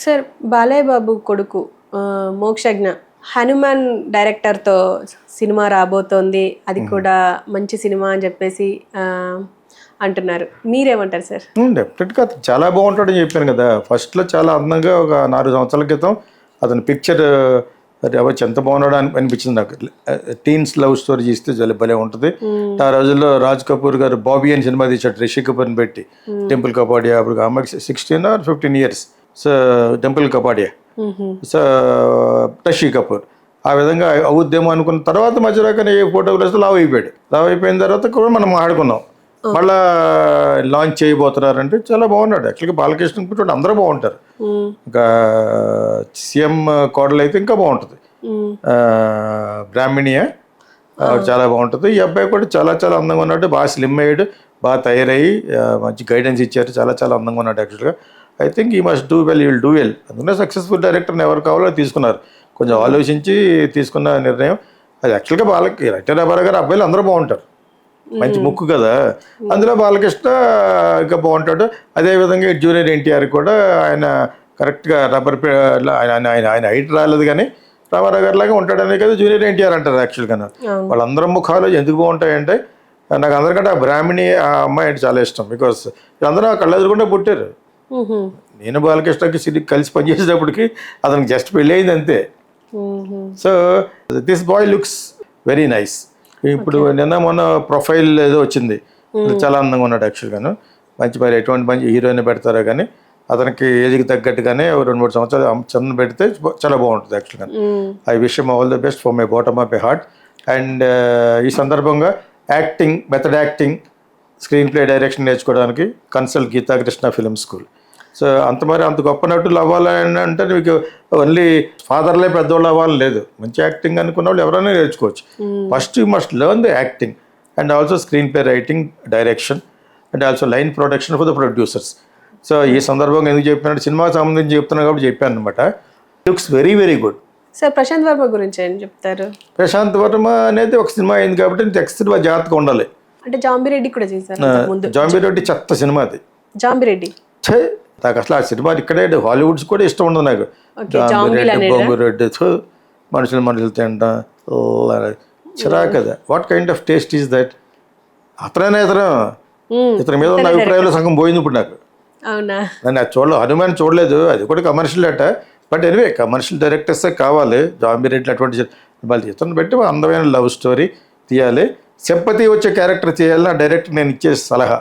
Sir Balayya Babu కొడుకు Mokshagna Hanuman డైరెక్టర్తో cinema రాబోతోంది, అది కూడా మంచి సినిమా అని చెప్పేసి అంటున్నారు. మీరేమంటారు సార్? డెఫినెట్గా చాలా బాగుంటాడని చెప్పాను కదా. ఫస్ట్లో చాలా అందంగా ఒక 4 సంవత్సరాల క్రితం అతని పిక్చర్ అవ్వచ్చు ఎంత బాగున్నాడు అనిపించింది నాకు. టీన్స్ లవ్ స్టోరీ చేస్తే చాలా భలే ఉంటుంది. ఆ రోజుల్లో రాజ్ కపూర్ గారు బాబీ అని సినిమా తీశాడు రిషి కపూర్ని పెట్టి. టెంపుల్ కపాడియా, అప్పుడు అమ్మాయికి 16 or 15 years. So temple Kapadia, so Rishi Kapoor ఆ విధంగా అవుద్దేమో అనుకున్న తర్వాత మధ్యలో కానీ ఏ ఫోటోగ్రాఫ్ లావ్ అయిపోయాడు. లావ్ అయిపోయిన తర్వాత కూడా మనం ఆడుకున్నాం. మళ్ళా లాంచ్ చేయబోతున్నారంటే చాలా బాగున్నాడు. యాక్చువల్గా బాలకృష్ణ పుట్టిన అందరూ బాగుంటారు. ఇంకా సీఎం కోడలు అయితే ఇంకా బాగుంటుంది. బ్రాహ్మణియా చాలా బాగుంటుంది. ఈ అబ్బాయి కూడా చాలా చాలా అందంగా ఉన్నాడు. బాగా స్లిమ్ అయ్యాడు, బాగా తయారయ్యి మంచి గైడెన్స్ ఇచ్చారు. చాలా చాలా అందంగా ఉన్నాడు. యాక్చువల్గా ఐ థింక్ ఈ must do well, will do well. అందుకనే సక్సెస్ఫుల్ డైరెక్టర్ని ఎవరు కావాలో తీసుకున్నారు. కొంచెం ఆలోచించి తీసుకున్న నిర్ణయం అది. యాక్చువల్గా రైటర్ రామారావు గారు అబ్బాయిలు అందరూ బాగుంటారు, మంచి ముక్కు కదా. అందులో బాలకృష్ణ ఇంకా బాగుంటాడు. అదేవిధంగా జూనియర్ ఎన్టీఆర్ కూడా ఆయన కరెక్ట్గా ఆయన హైట్ రాలేదు కానీ రామారావు గారి లాగా ఉంటాడనే కదా జూనియర్ ఎన్టీఆర్ అంటారు. యాక్చువల్గా వాళ్ళందరూ ముఖాలు ఎందుకు బాగుంటాయంటే నాకు అందరికంటే ఆ బ్రాహ్మణి ఆ అమ్మాయి అంటే చాలా ఇష్టం. బికాస్ వీళ్ళందరూ ఆ కళ్ళు ఎదురుకుండా పుట్టారు. నేను బాలకృష్ణకి సిరి కలిసి పనిచేసేటప్పటికి అతనికి జస్ట్ పెళ్ళి అయింది అంతే. So this boy looks very nice. ఇప్పుడు నిన్న మొన్న ప్రొఫైల్ ఏదో వచ్చింది, చాలా అందంగా ఉన్నాడు యాక్చువల్గాను. మరి ఎటువంటి మంచి హీరోయిన్ పెడతారో కానీ అతనికి ఏజ్కి తగ్గట్టుగానే 2-3 సంవత్సరాలు చిన్న పెడితే చాలా బాగుంటుంది యాక్చువల్గా. I wish him all the best from my bottom of my heart. And ఈ సందర్భంగా acting, method acting, screenplay direction నేర్చుకోవడానికి consult Geethakrishna film school. So అంత గొప్ప నటులు అవ్వాలని అంటే మీకు ఓన్లీ ఫాదర్లే పెద్దవాళ్ళు అవ్వాలని లేదు. మంచి యాక్టింగ్ అనుకున్న వాళ్ళు ఎవరైనా నేర్చుకోవచ్చు. First you must learn the acting and also screen play writing, direction and also line production for the producers. So ఈ సందర్భంగా ఎందుకు చెప్పినట్టు సినిమాకి సంబంధించి చెప్తున్నాను కాబట్టి చెప్పాను అనమాట. Looks very very good. Sir Prashanth Varma గురించి ఏం చెప్తారు? ప్రశాంత్ వర్మ అనేది ఒక సినిమా అయింది కాబట్టి నెక్స్ట్ సినిమా జాగ్రత్తగా ఉండాలి. అంటే జాంబిరెడ్డి కూడా చేశారు. జాంబిరెడ్డి చెత్త సినిమా అది. జాంబిరెడ్డి నాకు అసలు ఆ సినిమా ఇక్కడే హాలీవుడ్స్ కూడా ఇష్టం ఉండదు నాకు. బొంగురెడ్డి మనుషులు తింటాం చిరా కదా. What kind of taste is that? ఇతని మీద ఉన్న అభిప్రాయాలు సగం పోయింది ఇప్పుడు నాకు. నేను అది హనుమాన్ చూడలేదు, అది కూడా కమర్షియల్ అట. బట్ ఎనివే కమర్షియల్ డైరెక్టర్సే కావాలి. జాంబిరెడ్డి అటువంటి వాళ్ళు ఇతను పెట్టి అందమైన లవ్ స్టోరీ తీయాలి, సింపతి వచ్చే క్యారెక్టర్ చేయాలని డైరెక్టర్ నేను ఇచ్చే సలహా.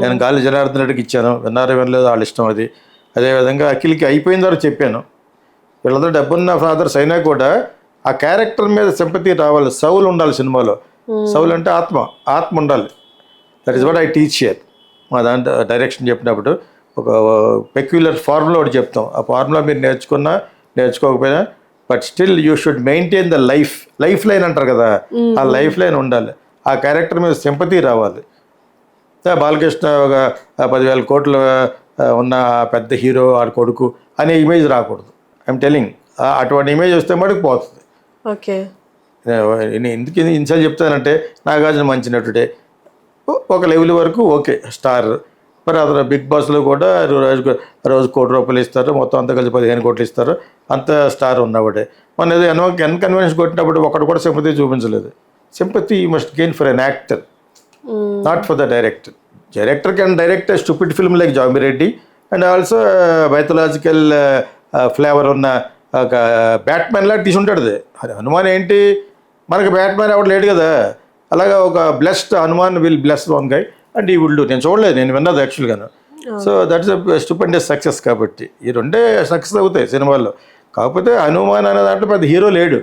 నేను గాలి జనార్దన్ రెడ్డికి ఇచ్చాను, వినలేదు, వాళ్ళ ఇష్టం అది. అదేవిధంగా అఖిల్కి అయిపోయిన తర్వాత చెప్పాను. వీళ్ళందరూ డబ్బున్న ఫాదర్స్ అయినా కూడా ఆ క్యారెక్టర్ మీద సింపతి రావాలి. సౌల్ ఉండాలి సినిమాలో. సౌల్ అంటే ఆత్మ ఉండాలి. That is what I teach here. మా దాంట్లో డైరెక్షన్ చెప్పినప్పుడు ఒక పెక్యులర్ ఫార్ములా ఒకటి చెప్తాం. ఆ ఫార్ములా మీరు నేర్చుకోకపోయినా but still you should maintain the lifeline అంటారు కదా, ఆ లైఫ్ లైన్ ఉండాలి. ఆ క్యారెక్టర్ మీద సింపతి రావాలి. బాలకృష్ణ ఒక 10,000 కోట్లు ఉన్న పెద్ద హీరో ఆడ కొడుకు అనే ఇమేజ్ రాకూడదు. ఐఎమ్ టెలింగ్, అటువంటి ఇమేజ్ వస్తే మటుకు పోతుంది. ఓకే, నేను ఎందుకు ఇన్సార్లు చెప్తానంటే నాగార్జున మంచి నటుడే, ఒక లెవెల్ వరకు ఓకే స్టార్. మరి అతను బిగ్ బాస్లో కూడా రోజు 1 కోటి రూపాయలు ఇస్తారు, మొత్తం అంతా కలిసి 15 కోట్లు ఇస్తారు, అంత స్టార్ ఉన్నవాడే. మన ఏదో కన్వెన్స్ కొట్టినప్పుడు ఒకటి కూడా సింపతి చూపించలేదు. Sympathy you must gain for an actor, not for the director. Director can direct a stupid film like Jambireddy and also mythological flavor ఉన్న ఒక బ్యాట్మెన్ లాగా తీసుంటాడు. హనుమాన్ ఏంటి, మనకి బ్యాట్మెన్ ఎవరు లేడు కదా. అలాగా ఒక blessed Hanuman will bless one guy and he will do. నేను చూడలేదు, నేను విన్నది యాక్చువల్గాను. So that's stupendous success. కాబట్టి ఈ రెండే సక్సెస్ అవుతాయి సినిమాల్లో. కాకపోతే హనుమాన్ అనే దాంట్లో పెద్ద హీరో లేడు,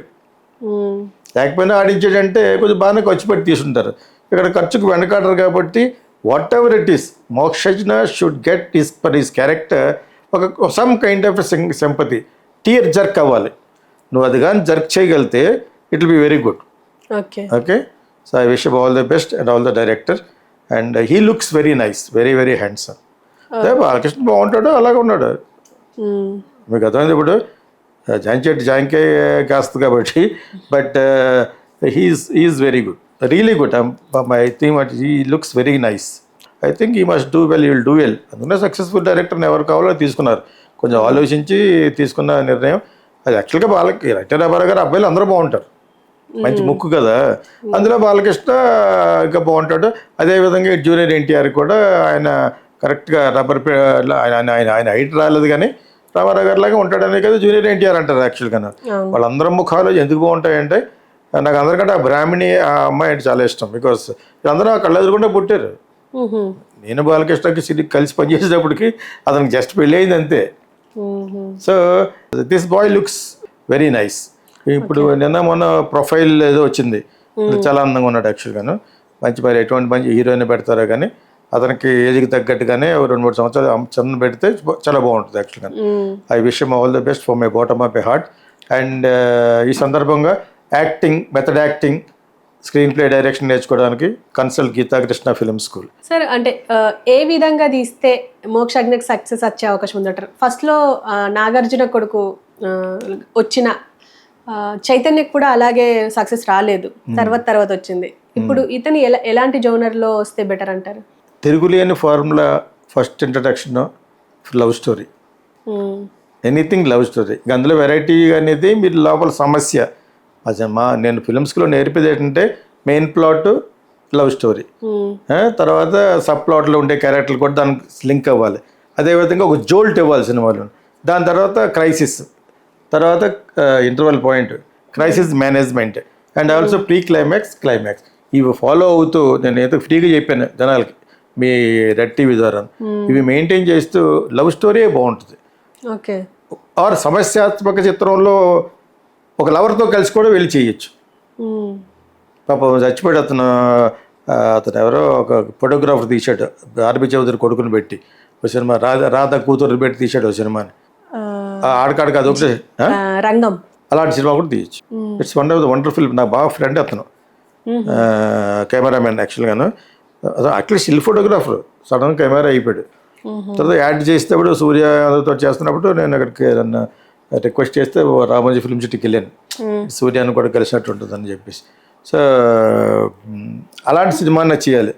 లేకపోయినా ఆడించాడంటే కొంచెం బాగానే ఖర్చు పెట్టి తీసుంటారు. ఇక్కడ ఖర్చుకు వెనకాడరు కాబట్టి whatever it is, Mokshagna should get for his character ఒక some kind of sympathy. Tear jerk అవ్వాలి. నువ్వు అది కానీ జర్క్ చేయగలిగితే it will be very good. Okay, so I wish all the best and all the director. And he looks very nice, very very handsome. అదే బాలకృష్ణ బాగుంటాడు, అలాగే ఉన్నాడు. మీకు అర్థమైంది. ఇప్పుడు జాంకే కాస్తుంది కాబట్టి, but he is very good, really good. I think he looks very nice. I think he must do well, he will do well. అందుకనే సక్సెస్ఫుల్ డైరెక్టర్ని ఎవరు కావాలో తీసుకున్నారు. కొంచెం ఆలోచించి తీసుకున్న నిర్ణయం అది. యాక్చువల్గా వాళ్ళకి ఎన్టీ రామారావు గారు అబ్బాయిలు అందరూ బాగుంటారు, మంచి ముక్కు కదా, అందులో బాలకృష్ణ ఇంకా బాగుంటాడు. అదేవిధంగా జూనియర్ ఎన్టీఆర్ కూడా ఆయన కరెక్ట్గా ఆయన హైట్ రాలేదు కానీ రామారావు గారి లాగా ఉంటాడనే కదా జూనియర్ ఎన్టీఆర్ అంటారు యాక్చువల్గా. వాళ్ళందరం ముఖాలు ఎందుకు బాగుంటాయంటే నాకు అందరికంటే ఆ బ్రాహ్మణి ఆ అమ్మాయి అంటే చాలా ఇష్టం. బికాస్ వీళ్ళందరూ కళ్ళు ఎదురుకుండా పుట్టారు. నేను బాలకృష్ణకి సిరికి కలిసి పనిచేసేటప్పటికి అతనికి జస్ట్ పెళ్ళి అయింది అంతే. So this boy looks very nice. ఇప్పుడు నిన్న మొన్న ప్రొఫైల్ ఏదో వచ్చింది, చాలా అందంగా ఉన్నాడు యాక్చువల్గాను. మరి ఎటువంటి మంచి హీరోయిన్ పెడతారో కానీ అతనికి ఏజ్కి తగ్గట్టుగానే 2-3 సంవత్సరాలు చిన్న పెడితే చాలా బాగుంటుంది యాక్చువల్గా. I wish him all the best from my bottom of my heart. And ఈ సందర్భంగా acting, method acting, screenplay direction నేర్చుకోవడానికి consult Geethakrishna film school. Sir అంటే ఏ విధంగా తీస్తే మోక్షజ్ఞకి సక్సెస్ వచ్చే అవకాశం ఉందంటారు? ఫస్ట్లో నాగార్జున కొడుకు వచ్చిన చైతన్యకి కూడా అలాగే సక్సెస్ రాలేదు, తర్వాత వచ్చింది. ఇప్పుడు ఇతను ఎలాంటి జోనర్లో వస్తే బెటర్ అంటారు? తిరుగులేని formula first introduction love story, anything love story. అందులో వెరైటీ అనేది మీరు లోపల సమస్య. నేను ఫిల్మ్ స్కూల్లో నేర్పేది ఏంటంటే మెయిన్ ప్లాట్ లవ్ స్టోరీ, తర్వాత సబ్ ప్లాట్లో ఉండే క్యారెక్టర్లు కూడా దానికి లింక్ అవ్వాలి. అదేవిధంగా ఒక జోల్ట్ ఇవ్వాలి సినిమాలో. దాని తర్వాత క్రైసిస్, తర్వాత interval point, crisis management, and also pre climax, climax. ఇవి ఫాలో అవుతూ నేను ఏదో ఫ్రీగా చెప్పాను జనాలకి మీ రెడ్ టీవీ ద్వారా. ఇవి మెయింటైన్ చేస్తూ లవ్ స్టోరీ బాగుంటుంది. ఓకే. ఆర్ సమస్యాత్మక చిత్రంలో ఒక లవర్తో కలిసి కూడా వెళ్ళి చేయొచ్చు. పాపం చచ్చిపోయాడు అతను ఎవరో ఒక ఫోటోగ్రాఫర్ తీశాడు, ఆర్బి చౌదరి కొడుకుని పెట్టి ఒక సినిమా, రాధా కూతురు పెట్టి తీశాడు ఒక సినిమాని. ఆడకాడికి అది ఒకటి రంగం, అలాంటి సినిమా కూడా తీయచ్చు. It's one of the wonderful. నా బాగా ఫ్రెండ్ అతను, కెమెరామెన్ యాక్చువల్గాను. At least still photographer, sudden camera అయిపోయాడు. తర్వాత యాడ్ చేసేటప్పుడు సూర్యతో చేస్తున్నప్పుడు నేను అక్కడికి రిక్వెస్ట్ చేస్తే రామోజీ ఫిల్మ్ సిటీకి వెళ్ళాను, సూర్యాన్ని కూడా కలిసినట్టు ఉంటుందని చెప్పేసి. సో అలాంటి సినిమాని చేయాలి.